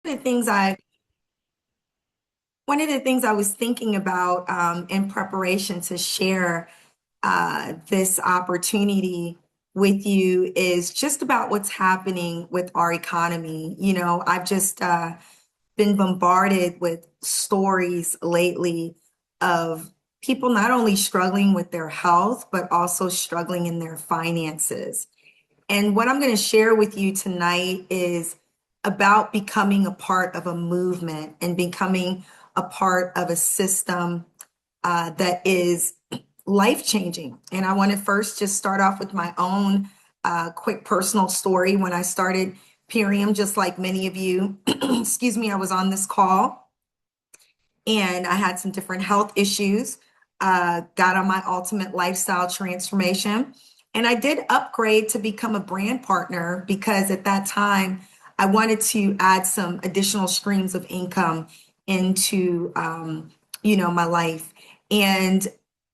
the things I One of the things I was thinking about in preparation to share this opportunity with you is just about what's happening with our economy. I've just been bombarded with stories lately of people not only struggling with their health, but also struggling in their finances. And what I'm going to share with you tonight is about becoming a part of a movement and becoming a part of a system that is life changing. And I want to first just start off with my own quick personal story. When I started Purium, just like many of you, excuse me, I was on this call and I had some different health issues, got on my ultimate lifestyle transformation. And I did upgrade to become a brand partner because at that time I wanted to add some additional streams of income into, my life. And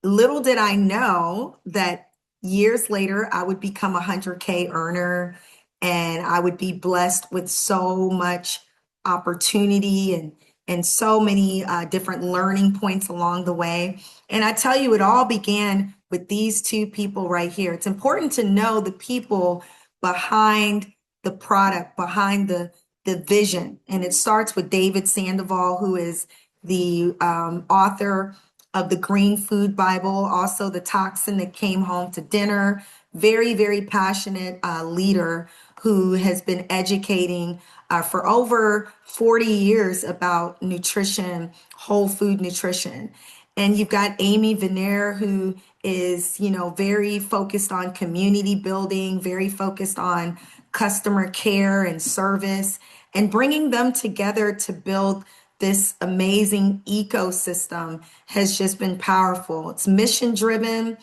little did I know that years later I would become a 100K earner and I would be blessed with so much opportunity and so many different learning points along the way. And I tell you, it all began with these two people right here. It's important to know the people behind the product, behind the vision. And it starts with David Sandoval, who is the author of the Green Food Bible, also The Toxin That Came Home to Dinner. Very, very passionate leader who has been educating for over 40 years about nutrition, whole food nutrition. And you've got Amy Veneer, who is, very focused on community building, very focused on customer care and service, and bringing them together to build this amazing ecosystem has just been powerful. It's mission driven.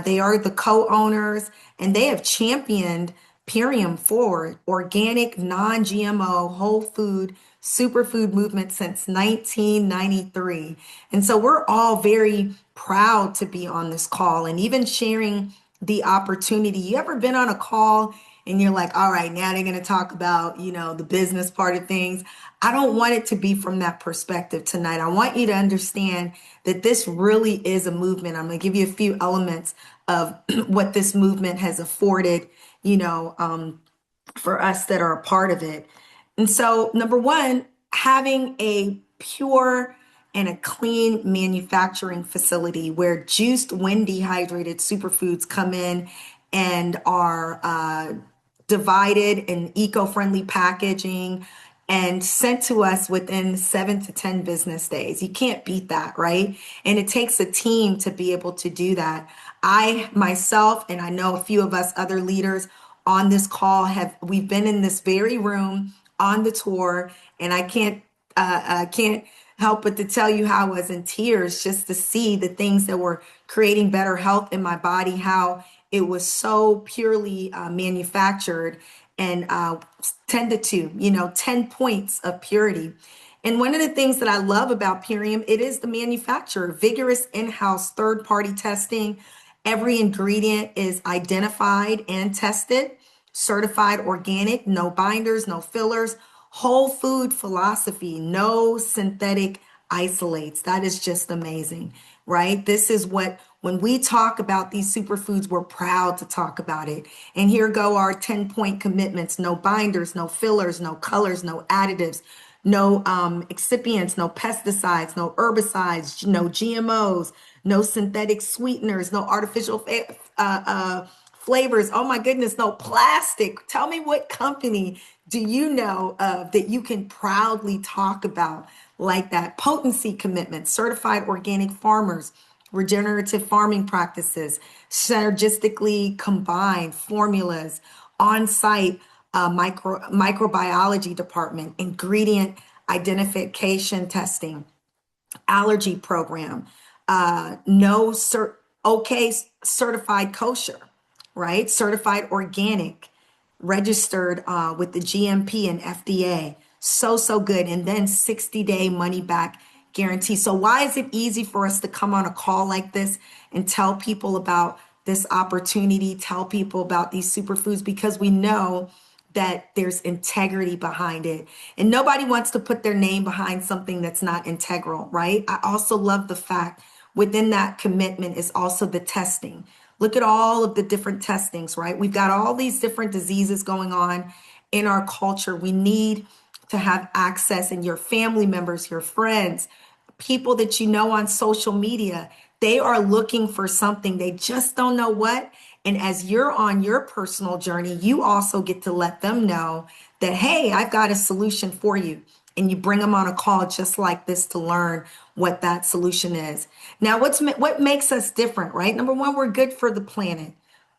They are the co-owners and they have championed Purium forward, organic, non-GMO, whole food, superfood movement since 1993. And so we're all very proud to be on this call and even sharing the opportunity. You ever been on a call and you're like, all right, now they're going to talk about, the business part of things. I don't want it to be from that perspective tonight. I want you to understand that this really is a movement. I'm going to give you a few elements of what this movement has afforded, for us that are a part of it. And so, number one, having a pure and a clean manufacturing facility where juiced when dehydrated superfoods come in and are divided in eco-friendly packaging and sent to us within 7 to 10 business days. You can't beat that, right? And it takes a team to be able to do that. I myself, and I know a few of us other leaders on this call we've been in this very room on the tour, and I can't help but to tell you how I was in tears just to see the things that were creating better health in my body, how it was so purely manufactured and tended to, 10 points of purity. And one of the things that I love about Purium, it is the manufacturer, vigorous in-house third-party testing. Every ingredient is identified and tested, certified organic, no binders, no fillers, whole food philosophy, no synthetic isolates. That is just amazing, right? This is what, when we talk about these superfoods, we're proud to talk about it. And here go our 10-point commitments: no binders, no fillers, no colors, no additives, no excipients, no pesticides, no herbicides, no GMOs, no synthetic sweeteners, no artificial flavors. Oh my goodness, no plastic. Tell me, what company do you know of that you can proudly talk about like that? Potency commitments, certified organic farmers, regenerative farming practices, synergistically combined formulas, on-site microbiology department, ingredient identification testing, allergy program, no cert, okay, certified kosher, right? Certified organic, registered with the GMP and FDA. So, so good. And then 60-day money back guarantee. So why is it easy for us to come on a call like this and tell people about this opportunity, tell people about these superfoods? Because we know that there's integrity behind it. And nobody wants to put their name behind something that's not integral, right? I also love the fact within that commitment is also the testing. Look at all of the different testings, right? We've got all these different diseases going on in our culture. We need to have access, and your family members, your friends, people that you know on social media, they are looking for something. They just don't know what. And as you're on your personal journey, you also get to let them know that, hey, I've got a solution for you. And you bring them on a call just like this to learn what that solution is. Now, what makes us different, right? Number one, we're good for the planet.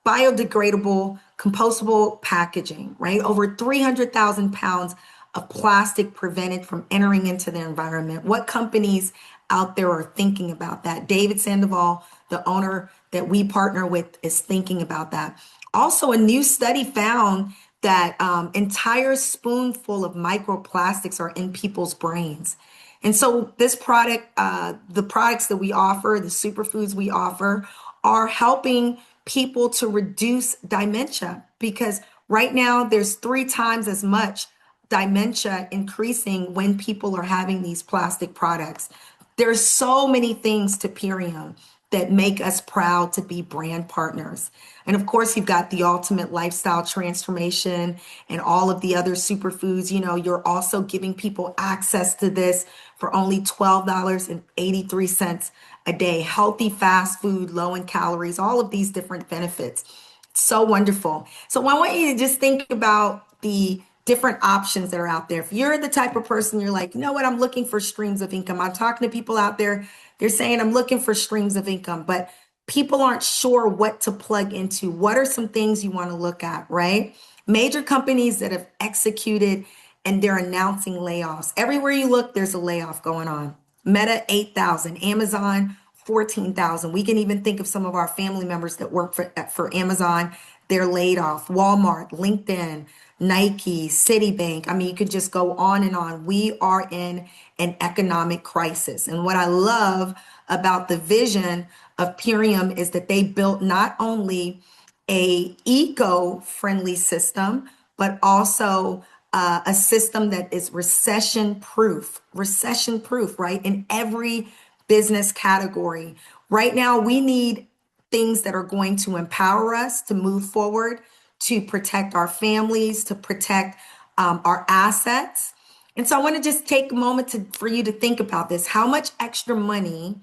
Biodegradable, compostable packaging, right? Over 300,000 pounds of plastic prevented from entering into the environment. What companies out there are thinking about that? David Sandoval, the owner that we partner with, is thinking about that. Also, a new study found that entire spoonful of microplastics are in people's brains. And so this product, the products that we offer, the superfoods we offer, are helping people to reduce dementia, because right now there's 3 times as much dementia increasing when people are having these plastic products. There's so many things to Purium that make us proud to be brand partners. And of course, you've got the ultimate lifestyle transformation and all of the other superfoods. You know, you're also giving people access to this for only $12.83 a day. Healthy fast food, low in calories, all of these different benefits. So wonderful. So I want you to just think about the different options that are out there. If you're the type of person, you're like, you know what, I'm looking for streams of income. I'm talking to people out there, they're saying, I'm looking for streams of income, but people aren't sure what to plug into. What are some things you want to look at, right? Major companies that have executed and they're announcing layoffs. Everywhere you look, there's a layoff going on. Meta, 8,000. Amazon, 14,000. We can even think of some of our family members that work for Amazon. They're laid off. Walmart, LinkedIn, Nike, Citibank. I mean, you could just go on and on. We are in an economic crisis. And what I love about the vision of Purium is that they built not only a eco-friendly system, but also a system that is recession proof, right? In every business category. Right now, we need things that are going to empower us to move forward, to protect our families, to protect our assets. And so I want to just take a moment for you to think about this. How much extra money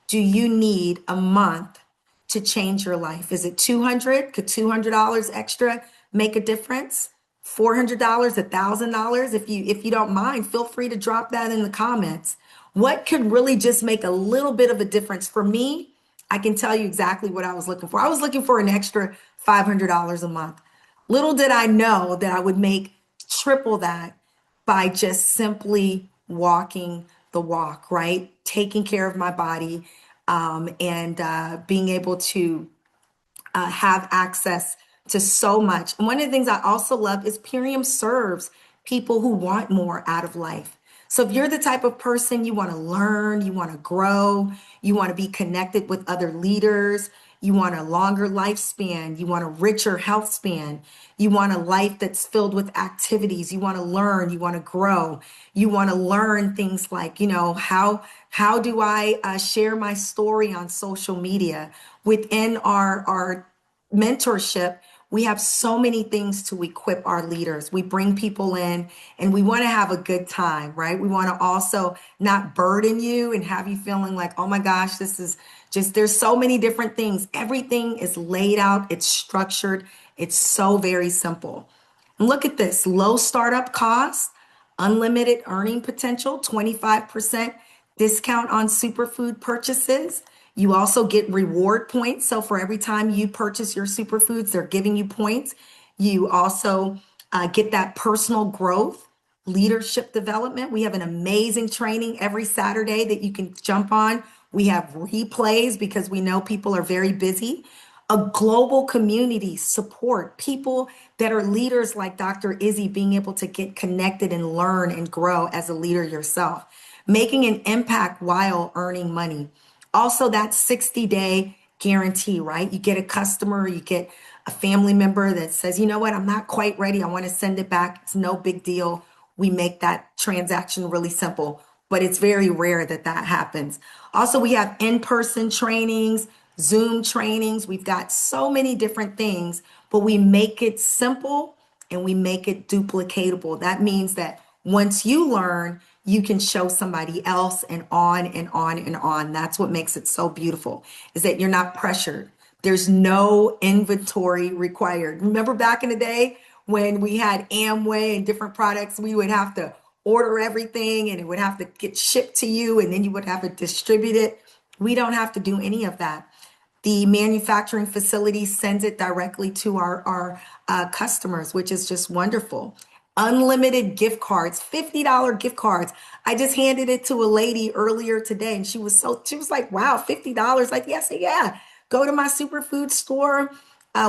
do you need a month to change your life? Is it 200? Could $200 extra make a difference? $400, $1,000? If you don't mind, feel free to drop that in the comments. What could really just make a little bit of a difference? For me, I can tell you exactly what I was looking for. I was looking for an extra $500 a month. Little did I know that I would make triple that by just simply walking the walk, right? Taking care of my body, and being able to have access to so much. And one of the things I also love is Purium serves people who want more out of life. So if you're the type of person, you want to learn, you want to grow, you want to be connected with other leaders, you want a longer lifespan, you want a richer health span, you want a life that's filled with activities, you want to learn, you want to grow, you want to learn things like, you know, how do I share my story on social media? Within our mentorship, we have so many things to equip our leaders. We bring people in and we want to have a good time, right? We want to also not burden you and have you feeling like, oh my gosh, this is just, there's so many different things. Everything is laid out, it's structured, it's so very simple. And look at this: low startup cost, unlimited earning potential, 25% discount on superfood purchases. You also get reward points. So for every time you purchase your superfoods, they're giving you points. You also get that personal growth, leadership development. We have an amazing training every Saturday that you can jump on. We have replays because we know people are very busy. A global community support, people that are leaders like Dr. Izzy being able to get connected and learn and grow as a leader yourself, making an impact while earning money. Also, that 60-day guarantee, right? You get a customer, you get a family member that says, you know what, I'm not quite ready. I want to send it back. It's no big deal. We make that transaction really simple, but it's very rare that that happens. Also, we have in-person trainings, Zoom trainings. We've got so many different things, but we make it simple and we make it duplicatable. That means that once you learn, you can show somebody else and on and on and on. That's what makes it so beautiful, is that you're not pressured. There's no inventory required. Remember back in the day when we had Amway and different products, we would have to order everything and it would have to get shipped to you and then you would have to distribute it. We don't have to do any of that. The manufacturing facility sends it directly to our customers, which is just wonderful. Unlimited gift cards, $50 gift cards. I just handed it to a lady earlier today and she was like, wow, $50. Like, yes, yeah. Go to my superfood store.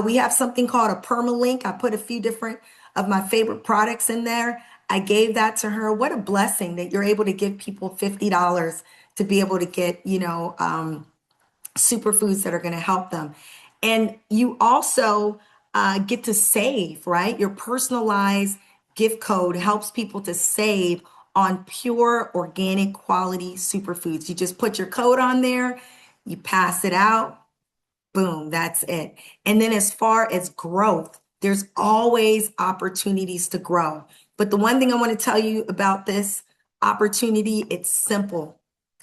We have something called a permalink. I put a few different of my favorite products in there. I gave that to her. What a blessing that you're able to give people $50 to be able to get, superfoods that are going to help them. And you also get to save, right? Your personalized gift code helps people to save on pure organic quality superfoods. You just put your code on there, you pass it out, boom, that's it. And then as far as growth, there's always opportunities to grow. But the one thing I want to tell you about this opportunity, it's simple.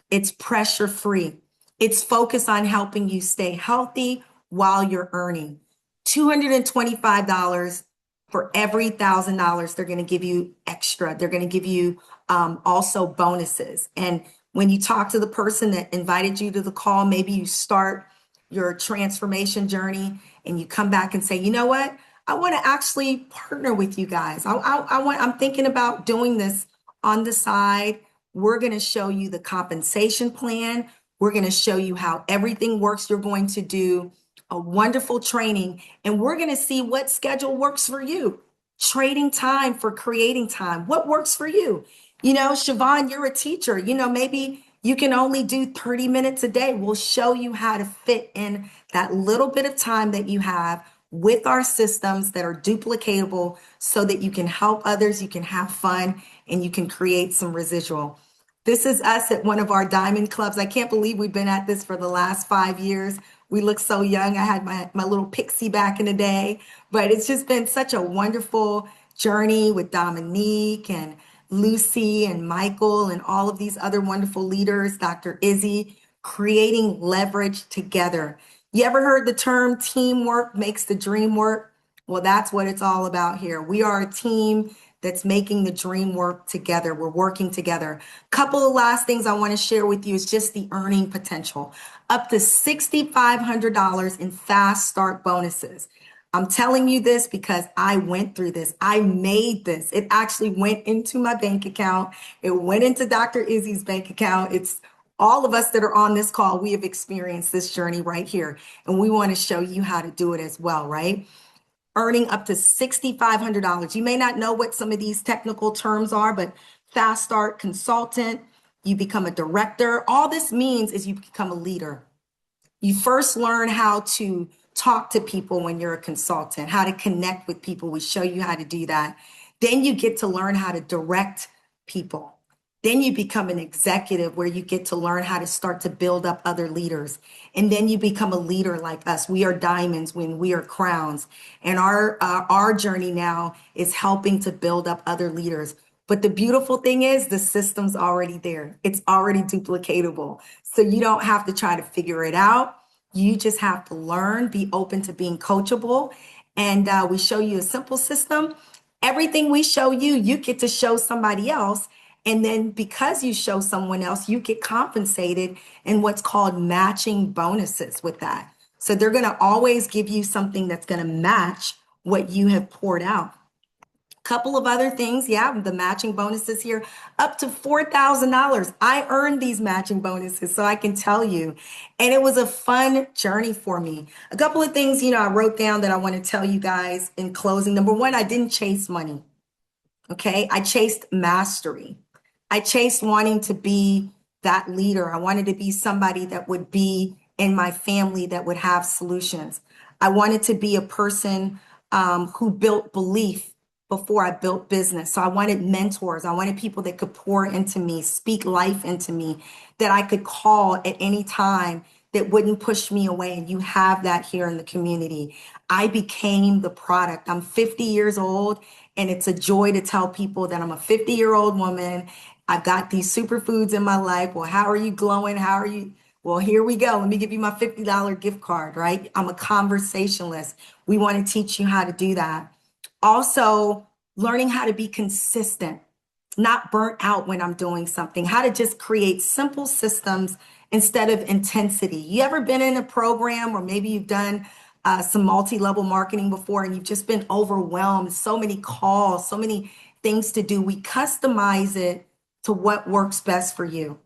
It's pressure free. It's focused on helping you stay healthy while you're earning. $225 for every $1,000 they're going to give you extra. They're going to give you also bonuses. And when you talk to the person that invited you to the call, maybe you start your transformation journey and you come back and say, you know what? I want to actually partner with you guys. I'm thinking about doing this on the side. We're going to show you the compensation plan. We're going to show you how everything works. You're going to do a wonderful training, and we're going to see what schedule works for you. Trading time for creating time. What works for you? Siobhan, you're a teacher. Maybe you can only do 30 minutes a day. We'll show you how to fit in that little bit of time that you have with our systems that are duplicatable so that you can help others, you can have fun, and you can create some residual. This is us at one of our diamond clubs. I can't believe we've been at this for the last 5 years. We look so young. I had my little pixie back in the day, but it's just been such a wonderful journey with Dominique and Lucy and Michael and all of these other wonderful leaders, Dr. Izzy, creating leverage together. You ever heard the term teamwork makes the dream work? Well, that's what it's all about here. We are a team that's making the dream work together. We're working together. Couple of last things I want to share with you is just the earning potential. Up to $6,500 in fast start bonuses. I'm telling you this because I went through this. I made this. It actually went into my bank account. It went into Dr. Izzy's bank account. It's all of us that are on this call, we have experienced this journey right here. And we want to show you how to do it as well, right? Earning up to $6,500. You may not know what some of these technical terms are, but fast start consultant, you become a director. All this means is you become a leader. You first learn how to talk to people when you're a consultant, how to connect with people. We show you how to do that. Then you get to learn how to direct people. Then you become an executive where you get to learn how to start to build up other leaders. And then you become a leader like us. We are diamonds when we are crowns. And our journey now is helping to build up other leaders. But the beautiful thing is the system's already there. It's already duplicatable. So you don't have to try to figure it out. You just have to learn, be open to being coachable. And we show you a simple system. Everything we show you, you get to show somebody else. And then because you show someone else, you get compensated in what's called matching bonuses with that. So they're going to always give you something that's going to match what you have poured out. Couple of other things, yeah, the matching bonuses here, up to $4,000. I earned these matching bonuses, so I can tell you. And it was a fun journey for me. A couple of things, I wrote down that I want to tell you guys in closing. Number one, I didn't chase money. Okay, I chased mastery. I chased wanting to be that leader. I wanted to be somebody that would be in my family that would have solutions. I wanted to be a person who built belief before I built business. So I wanted mentors. I wanted people that could pour into me, speak life into me, that I could call at any time that wouldn't push me away. And you have that here in the community. I became the product. I'm 50 years old, and it's a joy to tell people that I'm a 50-year-old woman. I've got these superfoods in my life. Well, how are you glowing? How are you? Well, here we go. Let me give you my $50 gift card, right? I'm a conversationalist. We want to teach you how to do that. Also, learning how to be consistent, not burnt out when I'm doing something, how to just create simple systems instead of intensity. You ever been in a program, or maybe you've done some multi-level marketing before, and you've just been overwhelmed, so many calls, so many things to do? We customize it to what works best for you.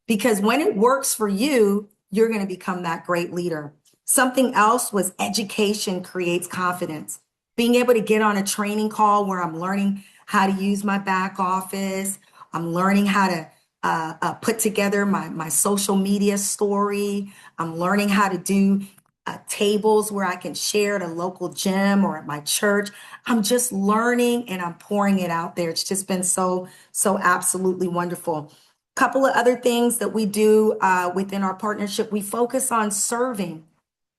Because when it works for you, you're going to become that great leader. Something else was education creates confidence. Being able to get on a training call where I'm learning how to use my back office, I'm learning how to put together my social media story, I'm learning how to do tables where I can share at a local gym or at my church. I'm just learning and I'm pouring it out there. It's just been so absolutely wonderful. Couple of other things that we do within our partnership, we focus on serving,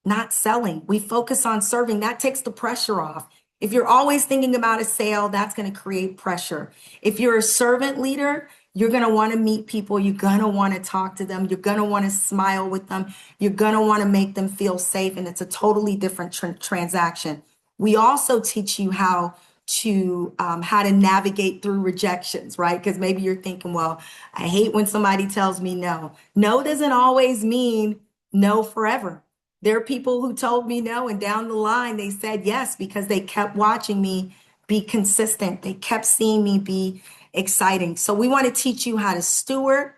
not selling. We focus on serving. That takes the pressure off. If you're always thinking about a sale, that's going to create pressure. If you're a servant leader, you're going to want to meet people. You're going to want to talk to them. You're going to want to smile with them. You're going to want to make them feel safe. And it's a totally different transaction. We also teach you how to navigate through rejections, right? Because maybe you're thinking, well, I hate when somebody tells me no. No doesn't always mean no forever. There are people who told me no, and down the line they said yes because they kept watching me be consistent. They kept seeing me be exciting. So we want to teach you how to steward.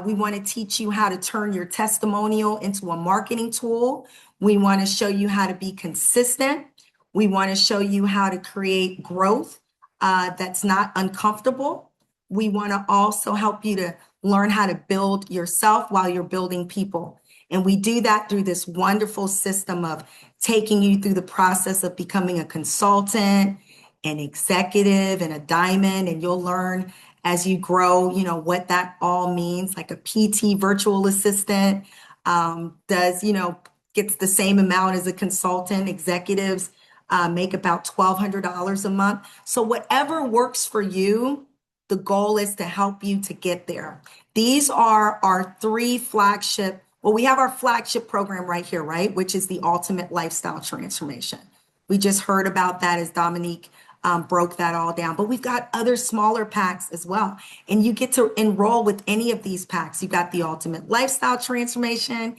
We want to teach you how to turn your testimonial into a marketing tool. We want to show you how to be consistent. We want to show you how to create growth that's not uncomfortable. We want to also help you to learn how to build yourself while you're building people. And we do that through this wonderful system of taking you through the process of becoming a consultant, an executive, and a diamond. And you'll learn as you grow, what that all means. Like a PT virtual assistant gets the same amount as a consultant. Executives make about $1,200 a month. So whatever works for you, the goal is to help you to get there. These are our three flagship. Well, we have our flagship program right here, right? Which is the Ultimate Lifestyle Transformation. We just heard about that as Dominique broke that all down. But we've got other smaller packs as well. And you get to enroll with any of these packs. You've got the Ultimate Lifestyle Transformation.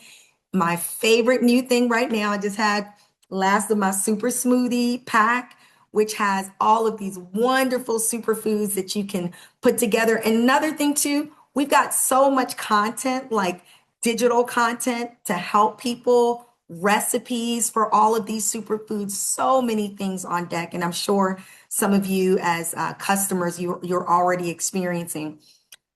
My favorite new thing right now, I just had last of my super smoothie pack, which has all of these wonderful superfoods that you can put together. And another thing too, we've got so much content, like digital content to help people, recipes for all of these superfoods, so many things on deck. And I'm sure some of you as customers, you're already experiencing.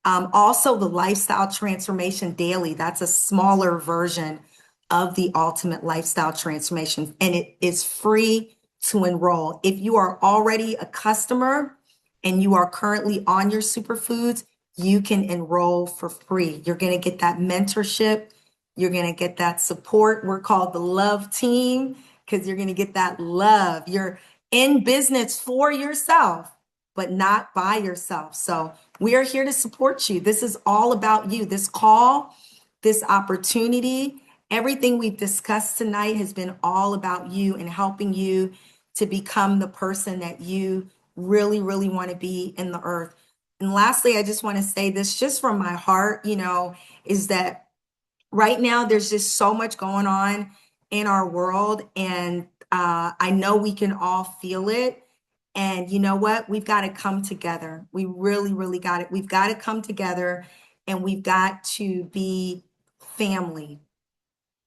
Also, the Lifestyle Transformation Daily, that's a smaller version of the Ultimate Lifestyle Transformation, and it is free to enroll. If you are already a customer and you are currently on your superfoods, you can enroll for free. You're going to get that mentorship. You're going to get that support. We're called the Love Team because you're going to get that love. You're in business for yourself, but not by yourself. So we are here to support you. This is all about you. This call, this opportunity, everything we've discussed tonight has been all about you and helping you to become the person that you really, really want to be in the earth. And lastly, I just want to say this just from my heart, is that right now there's just so much going on in our world. And I know we can all feel it. And you know what? We've got to come together. We really, really got it. We've got to come together and we've got to be family,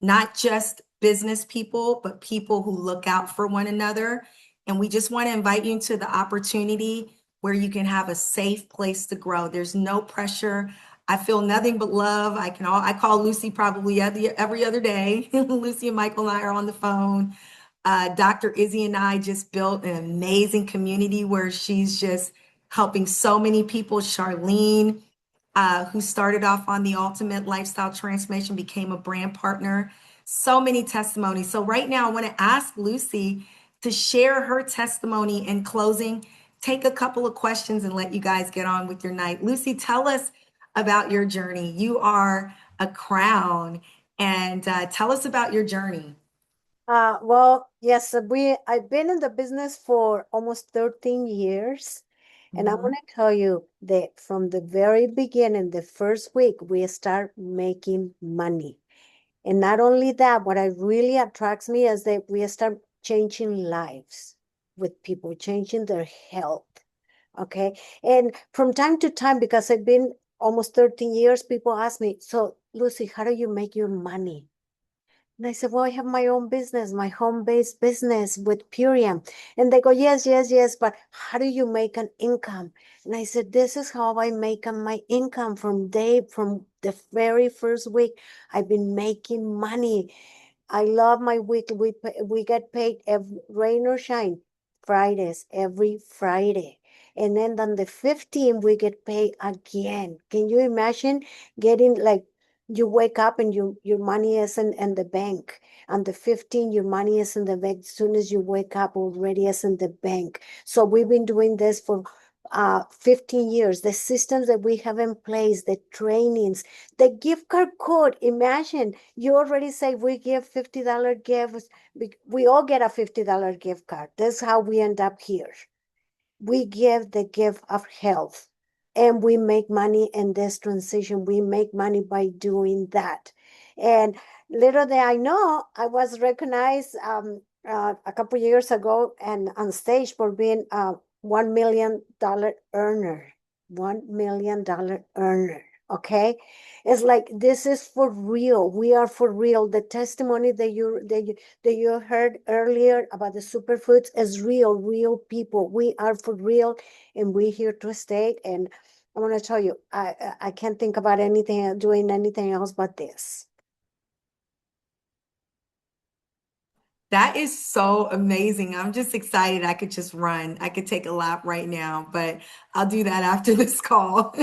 not just business people, but people who look out for one another. And we just want to invite you into the opportunity where you can have a safe place to grow. There's no pressure. I feel nothing but love. I call Lucy probably every other day. Lucy and Michael and I are on the phone. Dr. Izzy and I just built an amazing community where she's just helping so many people. Charlene, who started off on the Ultimate Lifestyle Transformation, became a brand partner. So many testimonies. So, right now, I want to ask Lucy to share her testimony in closing, take a couple of questions, and let you guys get on with your night. Lucy, tell us about your journey. You are a crown, and tell us about your journey. Well, yes, I've been in the business for almost 13 years, and I want Mhm. to tell you that from the very beginning, the first week, we start making money. And not only that, what I really attracts me is that we start changing lives with people, changing their health. Okay. And from time to time, because I've been almost 13 years, people ask me, so Lucy, how do you make your money? And I said, well, I have my own business, my home-based business with Purium. And they go, yes, yes, yes, but how do you make an income? And I said, this is how I make my income from the very first week. I've been making money. I love my week. We get paid every rain or shine, Fridays, every Friday. And then on the 15th, we get paid again. Can you imagine getting like you wake up and your money isn't in the bank. On the 15th, your money is in the bank. As soon as you wake up, already is in the bank. So we've been doing this for 15 years. The systems that we have in place, the trainings, the gift card code. Imagine you already say we give $50 gifts. We all get a $50 gift card. That's how we end up here. We give the gift of health and we make money in this transition. We make money by doing that. And little did I know, I was recognized a couple years ago and on stage for being a $1 million earner. $1 million earner. Okay. It's like this is for real. We are for real. The testimony that you heard earlier about the superfoods is real, real people. We are for real and we're here to stay. And I want to tell you, I can't think about anything, doing anything else but this. That is so amazing. I'm just excited. I could just run. I could take a lap right now, but I'll do that after this call.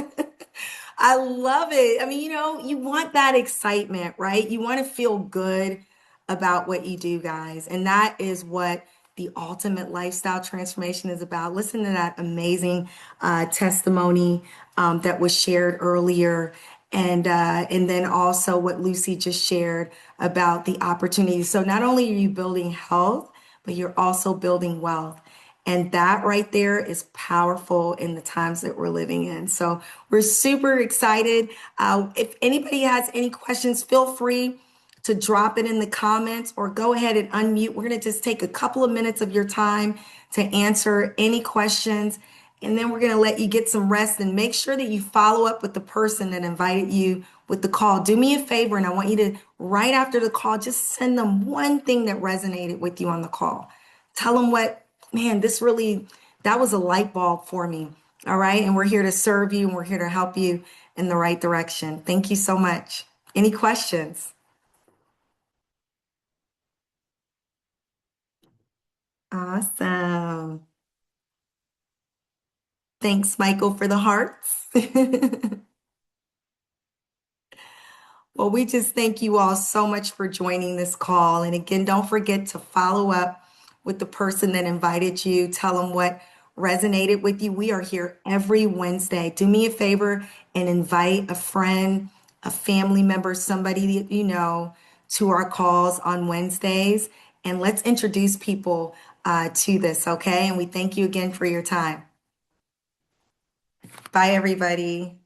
I love it. I mean, you want that excitement, right? You want to feel good about what you do, guys. And that is what the ultimate lifestyle transformation is about. Listen to that amazing testimony that was shared earlier. And then also what Lucy just shared about the opportunities. So not only are you building health, but you're also building wealth. And that right there is powerful in the times that we're living in. So we're super excited. If anybody has any questions, feel free to drop it in the comments or go ahead and unmute. We're going to just take a couple of minutes of your time to answer any questions. And then we're going to let you get some rest and make sure that you follow up with the person that invited you with the call. Do me a favor, and I want you to, right after the call, just send them one thing that resonated with you on the call. Tell them what, man, that was a light bulb for me. All right. And we're here to serve you and we're here to help you in the right direction. Thank you so much. Any questions? Awesome. Thanks, Michael, for the hearts. Well, we just thank you all so much for joining this call. And again, don't forget to follow up with the person that invited you. Tell them what resonated with you. We are here every Wednesday. Do me a favor and invite a friend, a family member, somebody that you know to our calls on Wednesdays. And let's introduce people to this, okay? And we thank you again for your time. Bye, everybody.